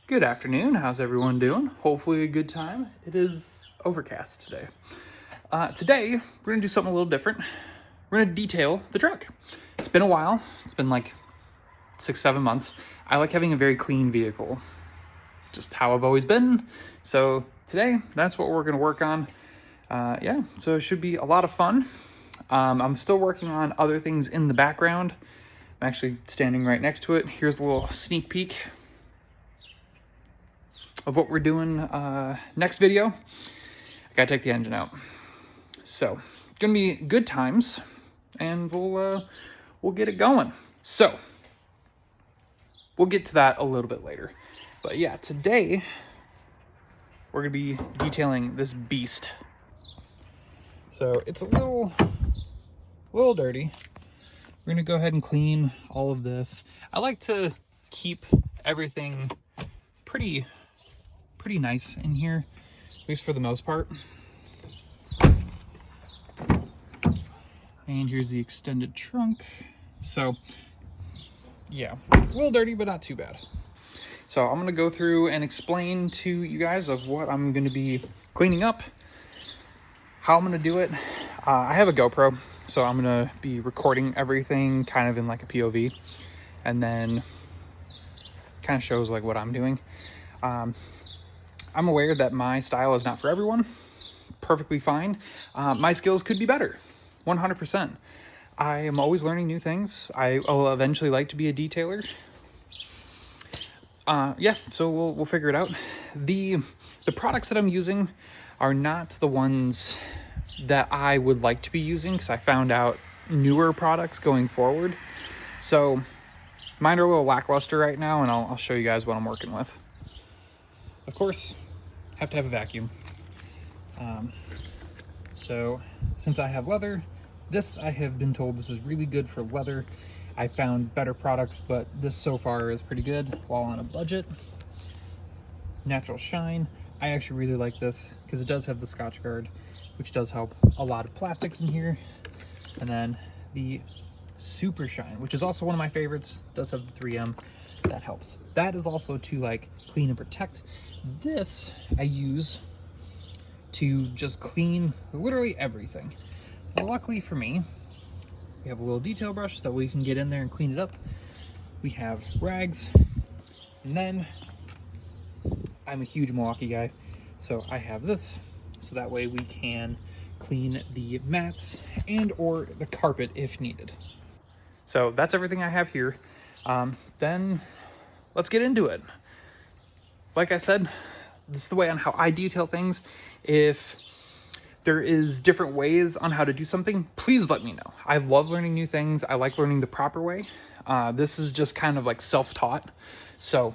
Good afternoon. How's everyone doing? Hopefully a good time. It is overcast today. Today, we're going to do something a little different. We're going to detail the truck. It's been a while. It's been like 6-7 months. I like having a very clean vehicle. Just how I've always been. So today, that's what we're going to work on. Yeah, so it should be a lot of fun. I'm still working on other things in the background. I'm actually standing right next to it. Here's a little sneak peek of what we're doing next video. I gotta take the engine out. So, gonna be good times, and we'll get it going. So, we'll get to that a little bit later. But yeah, today we're gonna be detailing this beast. So it's a little dirty. We're gonna go ahead and clean all of this. I like to keep everything pretty nice in here, at least for the most part. And here's the extended trunk. So yeah, a little dirty, but not too bad. So I'm gonna go through and explain to you guys of what I'm gonna be cleaning up, how I'm gonna do it. I have a GoPro, so I'm gonna be recording everything kind of in like a POV, and then kind of shows like what I'm doing. I'm aware that my style is not for everyone. Perfectly fine. My skills could be better, 100%. I am always learning new things. I will eventually like to be a detailer. Yeah, so we'll figure it out. The products that I'm using are not the ones that I would like to be using, because I found out newer products going forward. So mine are a little lackluster right now, and I'll show you guys what I'm working with. Of course, have to have a vacuum. So since I have leather, this I have been told this is really good for leather. I found better products, but this so far is pretty good while on a budget. Natural shine. I actually really like this because it does have the Scotchgard, which does help a lot of plastics in here. And then the super shine, which is also one of my favorites, does have the 3M. That helps. That is also to like clean and protect. This I use to just clean literally everything. Well, luckily for me, we have a little detail brush so we can get in there and clean it up. We have rags, and then I'm a huge Milwaukee guy, so I have this, so that way we can clean the mats and or the carpet if needed. So that's everything I have here. Then let's get into it. Like I said, this is the way on how I detail things. If there is different ways on how to do something, please let me know. I love learning new things. I like learning the proper way. This is just kind of like self-taught. So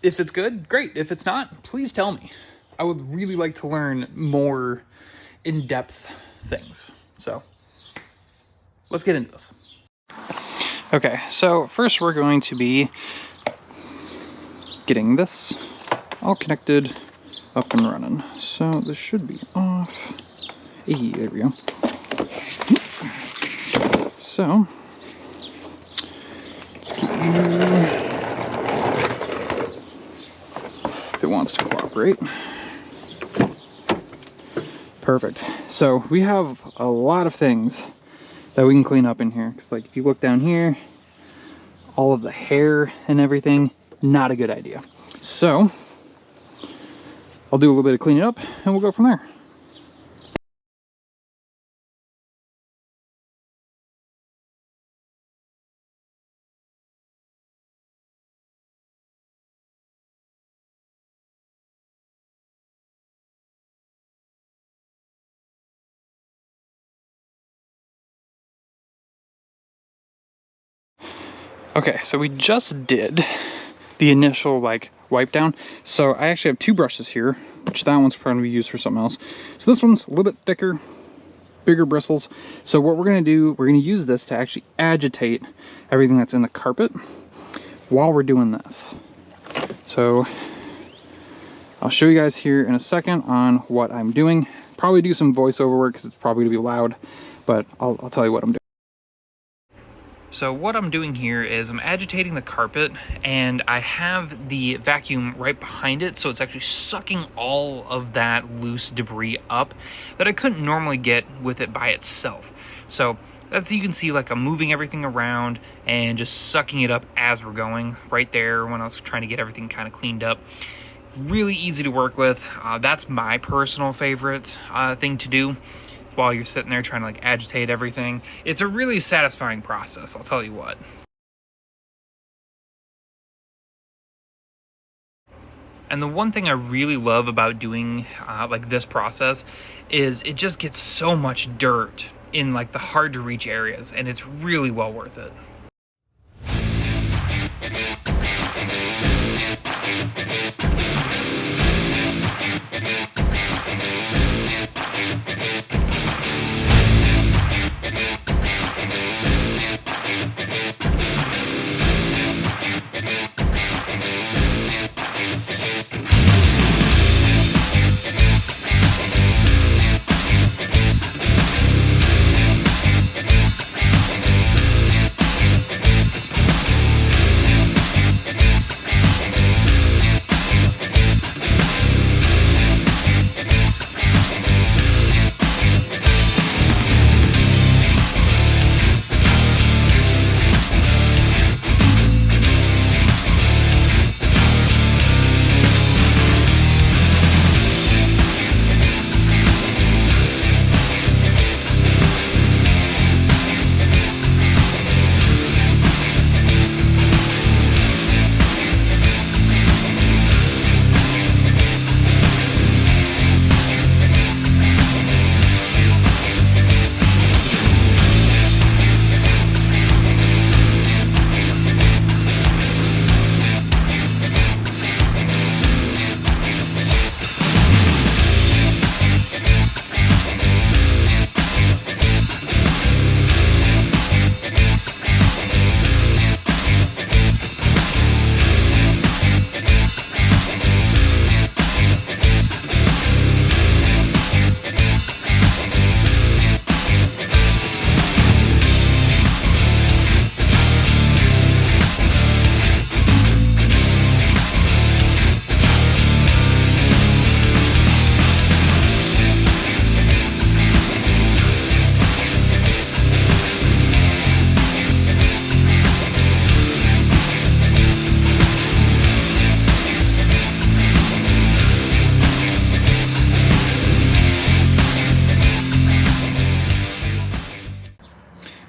if it's good, great. If it's not, please tell me. I would really like to learn more in-depth things. So let's get into this. Okay, so first we're going to be getting this all connected, up and running. So this should be off. Hey, there we go. So let's get you, if it wants to cooperate. Perfect. So we have a lot of things that we can clean up in here, because like if you look down here, all of the hair and everything, not a good idea. So I'll do a little bit of cleaning up and we'll go from there. Okay, so we just did the initial like wipe down. So I actually have two brushes here, which that one's probably used for something else. So this one's a little bit thicker, bigger bristles. So what we're gonna do, we're gonna use this to actually agitate everything that's in the carpet while we're doing this. So I'll show you guys here in a second on what I'm doing. Probably do some voiceover work because it's probably gonna be loud, but I'll tell you what I'm doing. So what I'm doing here is I'm agitating the carpet, and I have the vacuum right behind it, so it's actually sucking all of that loose debris up that I couldn't normally get with it by itself. So that's, you can see, like, I'm moving everything around and just sucking it up as we're going right there when I was trying to get everything kind of cleaned up. Really easy to work with. That's my personal favorite thing to do while you're sitting there trying to, like, agitate everything. It's a really satisfying process, I'll tell you what. And the one thing I really love about doing like this process is it just gets so much dirt in, like, the hard to reach areas, and it's really well worth it.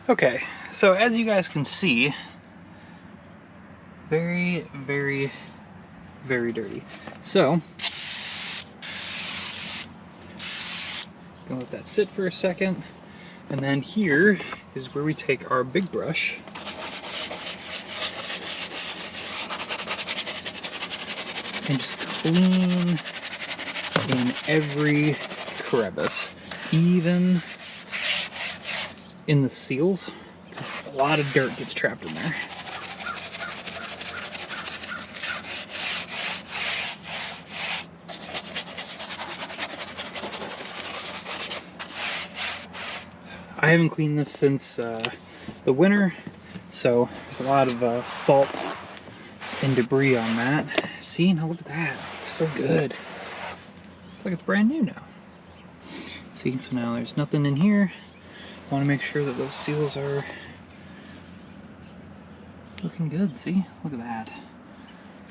Okay, so as you guys can see, very, very, very dirty. So, gonna let that sit for a second, and then here is where we take our big brush and just clean in every crevice, even in the seals, because a lot of dirt gets trapped in there. I haven't cleaned this since the winter, so there's a lot of salt and debris on that. See, now look at that, it's so good. It's like it's brand new now. See, so now there's nothing in here. I want to make sure that those seals are looking good. See, look at that,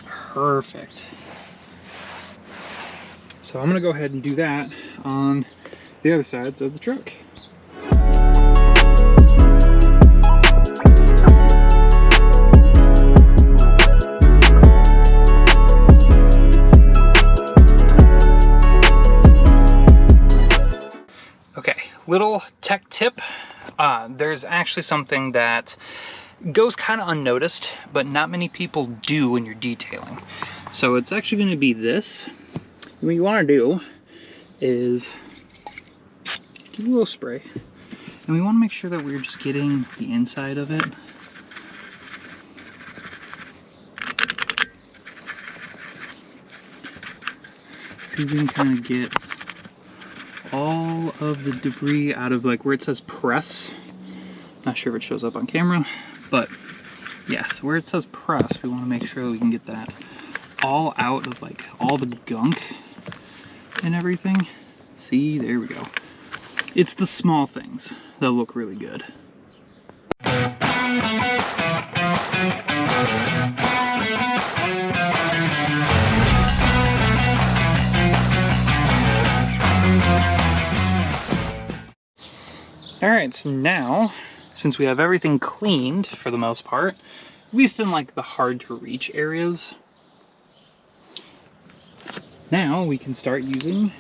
perfect. So I'm gonna go ahead and do that on the other sides of the truck. Little tech tip, there's actually something that goes kind of unnoticed, but not many people do when you're detailing. So it's actually going to be this. What you want to do is give it a little spray, and we want to make sure that we're just getting the inside of it. See if we can kind of get all of the debris out of, like, where it says press. Not sure if it shows up on camera, But yeah, so where it says press, we want to make sure that we can get that all out of like all the gunk and everything. See, there we go. It's the small things that look really good. Alright, so now, since we have everything cleaned for the most part, at least in like the hard to reach areas, now we can start using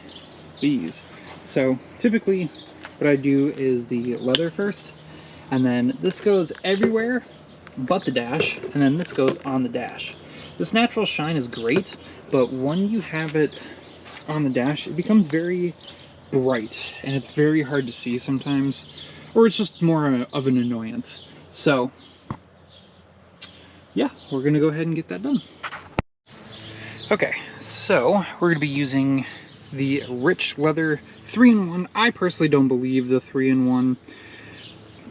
these. So typically what I do is the leather first, and then this goes everywhere but the dash, and then this goes on the dash. This natural shine is great, but when you have it on the dash, it becomes very bright and it's very hard to see sometimes, or it's just more of an annoyance. So yeah, we're gonna go ahead and get that done. Okay, so we're gonna be using the Rich Leather 3-in-1. I personally don't believe the 3-in-1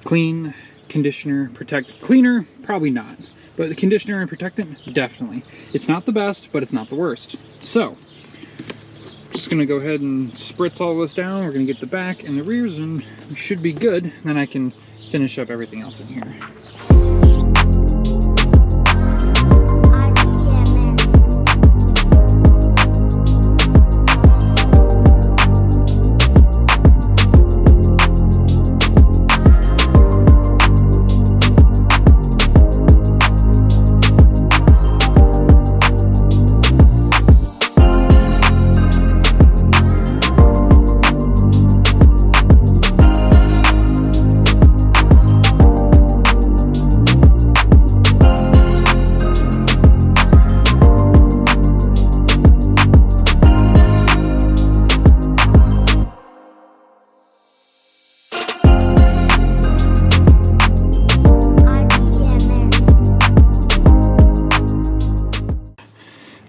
clean, conditioner, protect. Cleaner, probably not, but the conditioner and protectant, definitely. It's not the best, but it's not the worst. So just gonna go ahead and spritz all this down. We're gonna get the back and the rears, and we should be good. Then I can finish up everything else in here.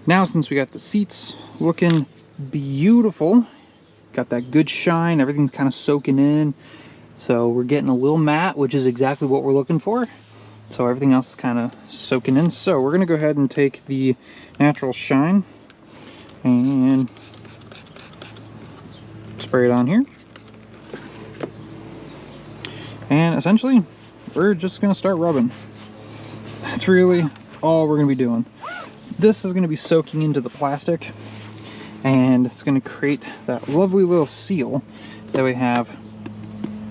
Now, since we got the seats looking beautiful, got that good shine, everything's kind of soaking in. So we're getting a little matte, which is exactly what we're looking for. So everything else is kind of soaking in. So we're gonna go ahead and take the natural shine and spray it on here. And essentially, we're just gonna start rubbing. That's really all we're gonna be doing. This is going to be soaking into the plastic, and it's going to create that lovely little seal that we have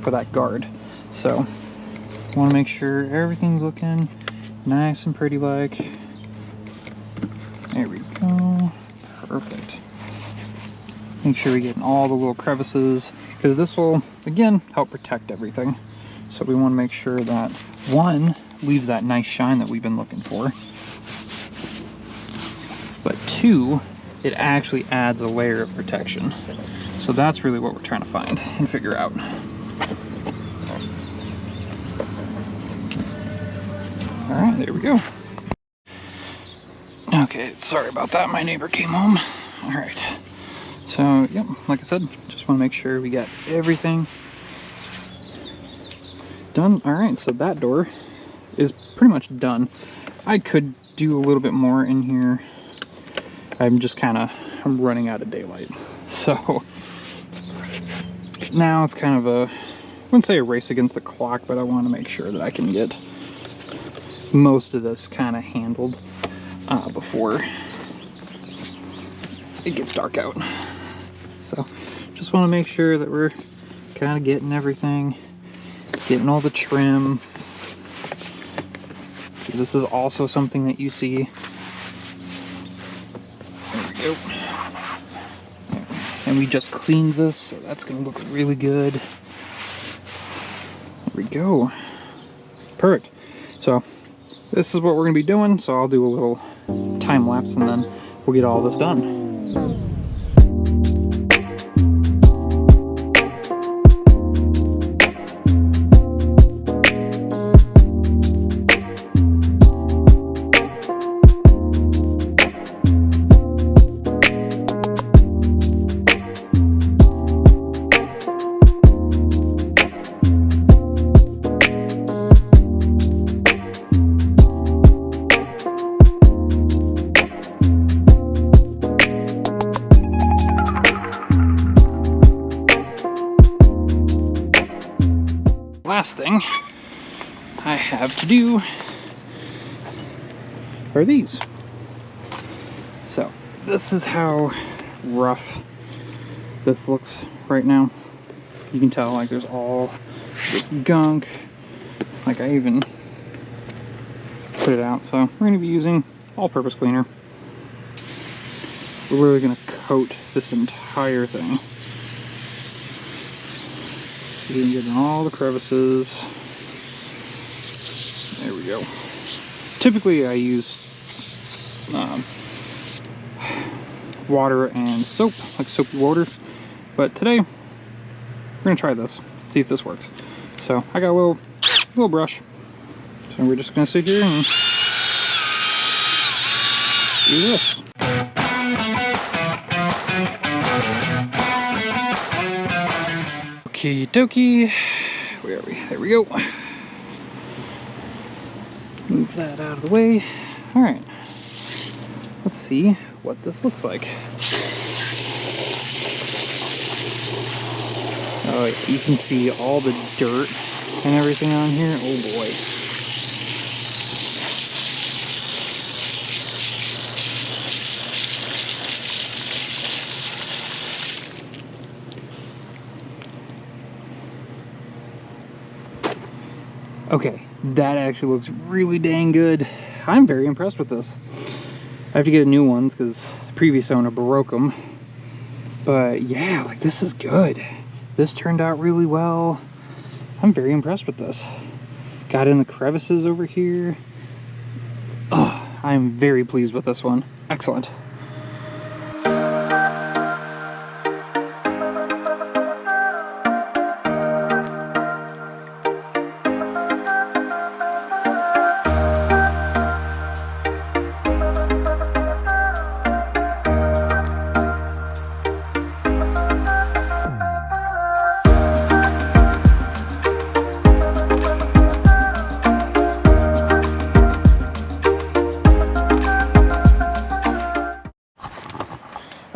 for that guard. So I want to make sure everything's looking nice and pretty like. There we go. Perfect. Make sure we get in all the little crevices, because this will, again, help protect everything. So we want to make sure that, one, leaves that nice shine that we've been looking for, but two, it actually adds a layer of protection. So that's really what we're trying to find and figure out. All right, there we go. Okay, sorry about that. My neighbor came home. All right. So, yep, like I said, just want to make sure we got everything done. All right, so that door is pretty much done. I could do a little bit more in here. I'm running out of daylight. So now it's kind of I wouldn't say a race against the clock, but I want to make sure that I can get most of this kind of handled before it gets dark out. So just want to make sure that we're kind of getting everything, getting all the trim. This is also something that you see. There we go. And we just cleaned this, so that's going to look really good. There we go. Perfect. So this is what we're going to be doing, so I'll do a little time lapse and then we'll get all this done. last thing I have to do are these. So this is how rough this looks right now. You can tell like there's all this gunk. Like I even put it out. So we're gonna be using all-purpose cleaner. We're really gonna coat this entire thing. So you can get in all the crevices. There we go. Typically I use water and soap, like soapy water. But today, we're gonna try this, see if this works. So I got a little brush. So we're just gonna sit here and do this. Okie dokie. Where are we? There we go. Move that out of the way. All right. Let's see what this looks like. Oh, you can see all the dirt and everything on here. Oh boy. Okay, that actually looks really dang good. I'm very impressed with this. I have to get a new one because the previous owner broke them. But yeah, like this is good. This turned out really well. I'm very impressed with this. Got in the crevices over here. Oh, I'm very pleased with this one. Excellent.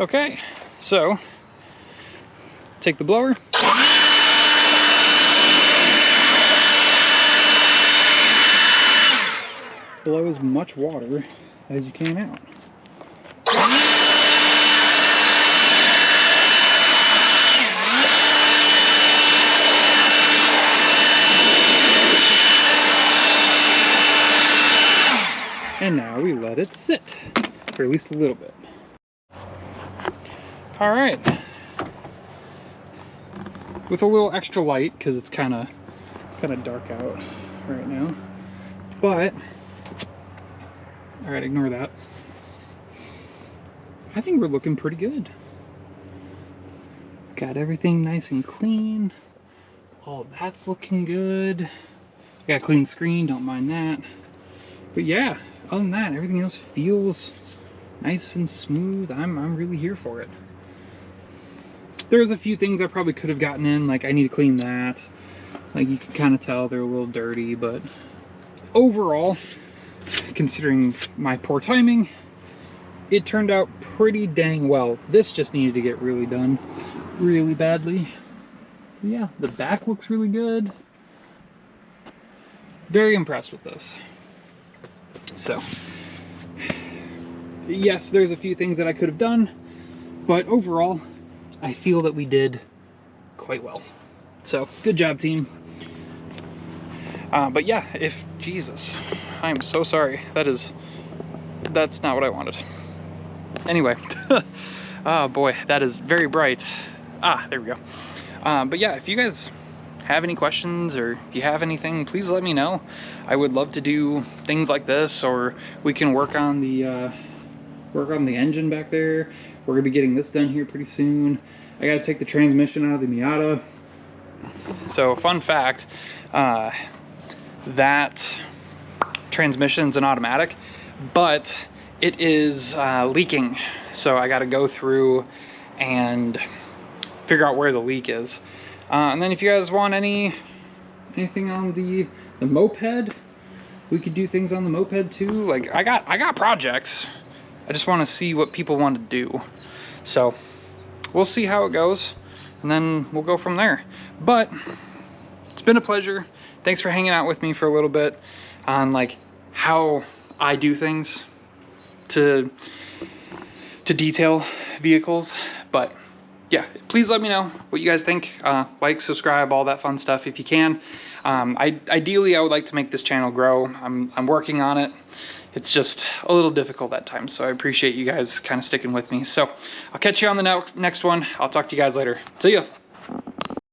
Okay, so take the blower. Blow as much water as you can out. And now we let it sit for at least a little bit. All right, with a little extra light because it's kind of dark out right now. But all right, ignore that. I think we're looking pretty good. Got everything nice and clean. All that's looking good. Got a clean screen, don't mind that. But yeah, other than that, everything else feels nice and smooth. I'm really here for it. There's a few things I probably could have gotten in, like I need to clean that. Like you can kind of tell they're a little dirty, but overall, considering my poor timing, it turned out pretty dang well. This just needed to get really done really badly. Yeah, the back looks really good. Very impressed with this. So, yes, there's a few things that I could have done, but overall, I feel that we did quite well. So, good job, team. But yeah, Jesus, I'm so sorry. That's not what I wanted. Anyway, oh boy, that is very bright. There we go. But yeah, if you guys have any questions or if you have anything, please let me know. I would love to do things like this, or we can work on the engine back there. We're gonna be getting this done here pretty soon. I gotta take the transmission out of the Miata. So fun fact, that transmission's an automatic, but it is leaking. So I gotta go through and figure out where the leak is. And then if you guys want anything on the moped, we could do things on the moped too. Like I got projects. I just want to see what people want to do. So we'll see how it goes, and then we'll go from there. But it's been a pleasure. Thanks for hanging out with me for a little bit on like how I do things to detail vehicles. But yeah, please let me know what you guys think. Like, subscribe, all that fun stuff if you can. Ideally, I would like to make this channel grow. I'm working on it. It's just a little difficult at times, so I appreciate you guys kind of sticking with me. So I'll catch you on the next one. I'll talk to you guys later. See ya.